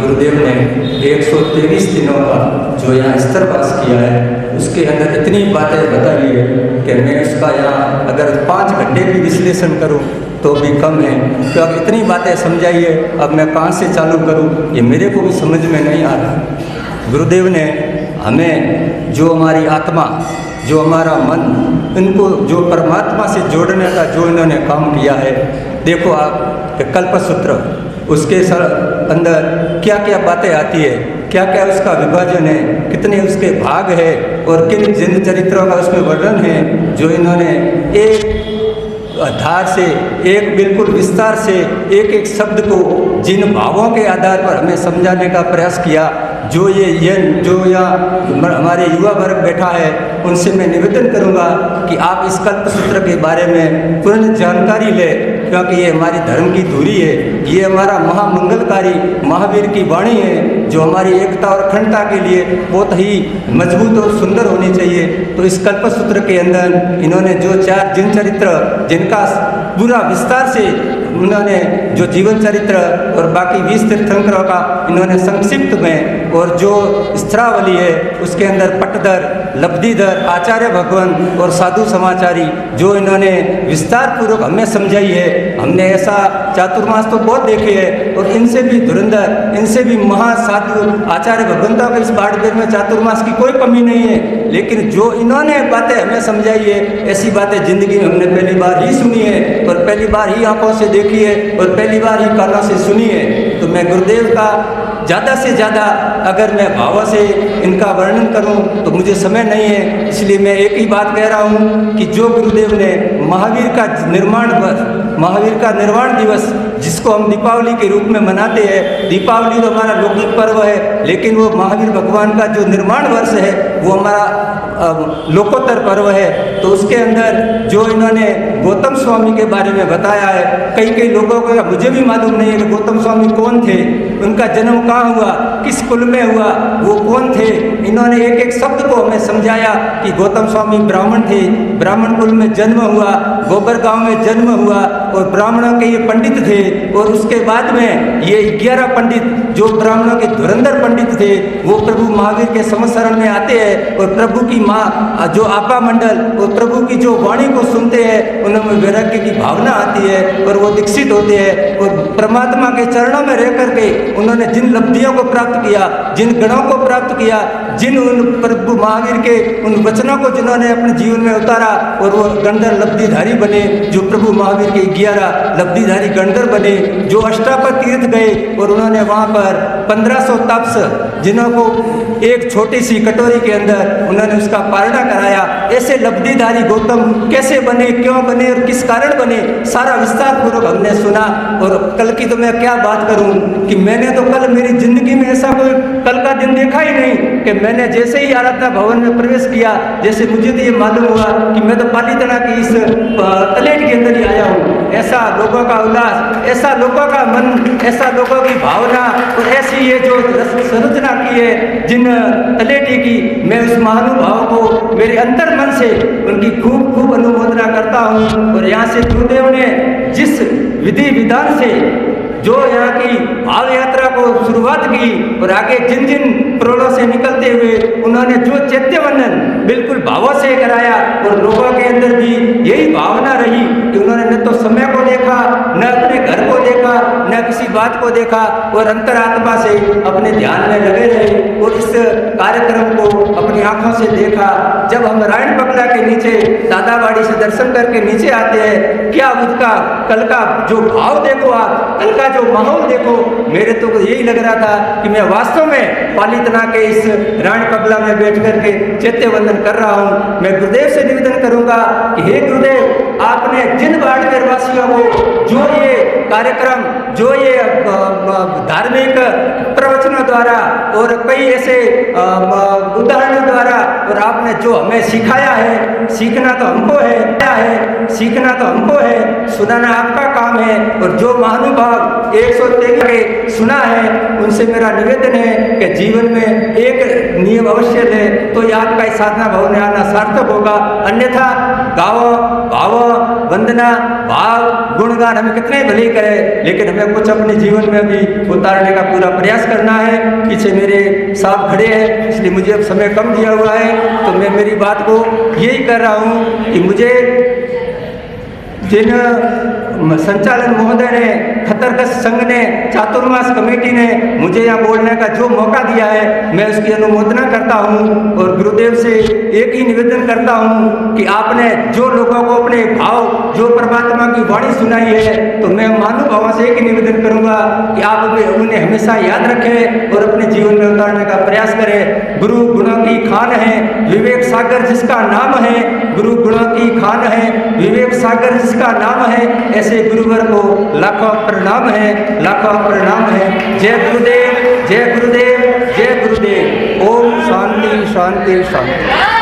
गुरुदेव ने 123 दिनों का जो यहाँ स्तरवास किया है उसके अंदर इतनी बातें बताई है कि मैं उसका यहाँ अगर 5 घंटे भी विश्लेषण करूँ तो भी कम है। तो अब इतनी बातें समझाई है, अब मैं कहाँ से चालू करूँ ये मेरे को भी समझ में नहीं आ रहा। गुरुदेव ने हमें जो हमारी आत्मा, जो हमारा मन, इनको जो परमात्मा से जोड़ने का जो इन्होंने काम किया है, देखो आप कल्पसूत्र, उसके अंदर क्या क्या बातें आती है, क्या क्या उसका विभाजन है, कितने उसके भाग है और किन जिन चरित्रों का उसमें वर्णन है, जो इन्होंने एक आधार से, एक बिल्कुल विस्तार से एक एक शब्द को जिन भावों के आधार पर हमें समझाने का प्रयास किया। जो यहाँ हमारे युवा वर्ग बैठा है उनसे मैं निवेदन करूंगा कि आप इस कल्पसूत्र के बारे में पूर्ण जानकारी लें, क्योंकि ये हमारी धर्म की धुरी है, ये हमारा महामंगलकारी महावीर की वाणी है जो हमारी एकता और अखंडता के लिए बहुत ही मजबूत और सुंदर होनी चाहिए। तो इस कल्पसूत्र के अंदर इन्होंने जो 4 जिन चरित्र, जिनका पूरा विस्तार से उन्होंने जो जीवन चरित्र और बाकी 20 तीर्थंकरों का इन्होंने संक्षिप्त में, और जो स्त्रावली है उसके अंदर पट्टधर, लब्धिधर, आचार्य भगवान और साधु समाचारी जो इन्होंने विस्तार पूर्वक हमें समझाई है। हमने ऐसा चातुर्मास तो बहुत देखे हैं और इनसे भी धुरंधर, इनसे भी महासाधु आचार्य भगवंता के इस बाड़मेर में चातुर्मास की कोई कमी नहीं है, लेकिन जो इन्होंने बातें हमें समझाई है ऐसी बातें जिंदगी में हमने पहली बार ही सुनी है और पहली बार ही आंखों से देखी है और पहली बार ही कानों से सुनी है। तो मैं गुरुदेव का ज़्यादा से ज़्यादा अगर मैं भावों से इनका वर्णन करूं तो मुझे समय नहीं है, इसलिए मैं एक ही बात कह रहा हूं कि जो गुरुदेव ने महावीर का निर्वाण दिवस, जिसको हम दीपावली के रूप में मनाते हैं, दीपावली तो हमारा लौकिक पर्व है, लेकिन वो महावीर भगवान का जो निर्माण वर्ष है वो हमारा लोकोत्तर पर्व है। तो उसके अंदर जो इन्होंने गौतम स्वामी के बारे में बताया है, कई लोगों को, मुझे भी मालूम नहीं है कि गौतम स्वामी कौन थे, उनका जन्म कहाँ हुआ, किस कुल में हुआ, वो कौन थे। इन्होंने एक एक शब्द को हमें समझाया कि गौतम स्वामी ब्राह्मण थे, ब्राह्मण कुल में जन्म हुआ, गोबर गांव में जन्म हुआ और ब्राह्मणों के ये पंडित थे। और उसके बाद में ये 11 पंडित जो ब्राह्मणों के धुरंधर पंडित थे वो प्रभु महावीर के समशरण में आते हैं और प्रभु की माँ जो आपा मंडल और प्रभु की जो वाणी को सुनते हैं उनमें वैराग्य की भावना आती है और वो दीक्षित होते हैं और परमात्मा के चरणों में रह करके उन्होंने जिन लब्धियों को प्राप्त किया, जिन गणों को प्राप्त किया, जिन उन प्रभु महावीर के उन वचनों को जिन्होंने अपने जीवन में उतारा और वो गणधर लब्धिधारी बने, जो प्रभु महावीर के 11 लब्धिधारी गणधर बने, जो अष्टापर तीर्थ गए और उन्होंने वहाँ पर 1500 तप्स, जिन्हों को एक छोटी सी कटोरी के अंदर उन्होंने उसका पारणा कराया। ऐसे लब्धिधारी गौतम कैसे बने, क्यों बने और किस कारण बने, सारा विस्तार पूर्वक हमने सुना। और कल की तो मैं क्या बात करूं कि मैंने तो कल मेरी जिंदगी में ऐसा कोई कल का दिन देखा ही नहीं कि मैंने जैसे ही आराधना भवन में प्रवेश किया, जैसे मुझे तो ये मालूम हुआ कि मैं तो पालीताना की इस तलेट के अंदर ही आया हूँ। ऐसा लोगों का उल्लास, ऐसा लोगों का मन, ऐसा लोगों की भावना और ऐसी ये जो संरचना की है जिन तलेटी की, मैं उस महानुभाव को मेरे अंतर मन से उनकी खूब खूब अनुमोदना करता हूँ। और यहाँ से गुरुदेव ने जिस विधि विधान से जो यहाँ की भाव यात्रा को शुरुआत की और आगे जिन जिन प्रणों से निकलते हुए उन्होंने जो चैत्य वर्णन बिल्कुल भावों से कराया और लोगों के अंदर भी यही भावना रही कि उन्होंने न तो समय को देखा, न अपने घर को देखा, न किसी बात को देखा और अंतरात्मा से अपने ध्यान में लगे रहे और इस कार्यक्रम को अपनी आंखों से देखा। जब हम रायण बंगला के नीचे दादावाड़ी से दर्शन करके नीचे आते हैं, क्या उसका कल का जो भाव देखो, आप कल का जो माहौल देखो, मेरे तो यही लग रहा था कि मैं वास्तव में पालीताना के इस रायण बंगला में बैठ करके चैत्य वंदन कर रहा हूँ। मैं गुरुदेव से निवेदन करूंगा कि हे गुरुदेव, आपने जिन बाड़मेर वासियों को जो ये कार्यक्रम, जो ये धार्मिक प्रवचनों द्वारा और कई ऐसे उदाहरणों द्वारा और आपने जो हमें सिखाया है, सीखना तो हमको है, सीखना तो हमको है, सुनाना आपका काम है। और जो महानुभाव 123 के सुना है उनसे मेरा निवेदन है कि जीवन में एक नियम अवश्य ले तो ये आपका इस साधना भवन में आना सार्थक होगा, अन्यथा गावो भावो वंदना भाव गुणगान हमें कितने भले करें, लेकिन हमें कुछ अपने जीवन में भी उतारने का पूरा प्रयास करना है। पीछे मेरे साहब खड़े हैं, इसलिए मुझे अब समय कम दिया हुआ है, तो मैं मेरी बात को यही कर रहा हूँ कि मुझे जिन संचालन महोदय ने, खतरकश संघ ने, चातुर्मास कमेटी ने मुझे यहाँ बोलने का जो मौका दिया है, मैं उसकी अनुमोदना करता हूँ और गुरुदेव से एक ही निवेदन करता हूँ कि आपने जो लोगों को अपने भाव, जो परमात्मा की वाणी सुनाई है, तो मैं महानुभावों से एक ही निवेदन करूँगा कि आप उन्हें हमेशा याद रखें और अपने जीवन में उतारने का प्रयास करें। गुरु गुणों की खान है, विवेक सागर जिसका नाम है, गुरु गुणों की खान है, विवेक सागर जिसका नाम है, ऐसे गुरुवर को लाखों प्रणाम है, लाखों प्रणाम है। जय गुरुदेव, जय गुरुदेव, जय गुरुदेव। ओम शांति शांति शांति।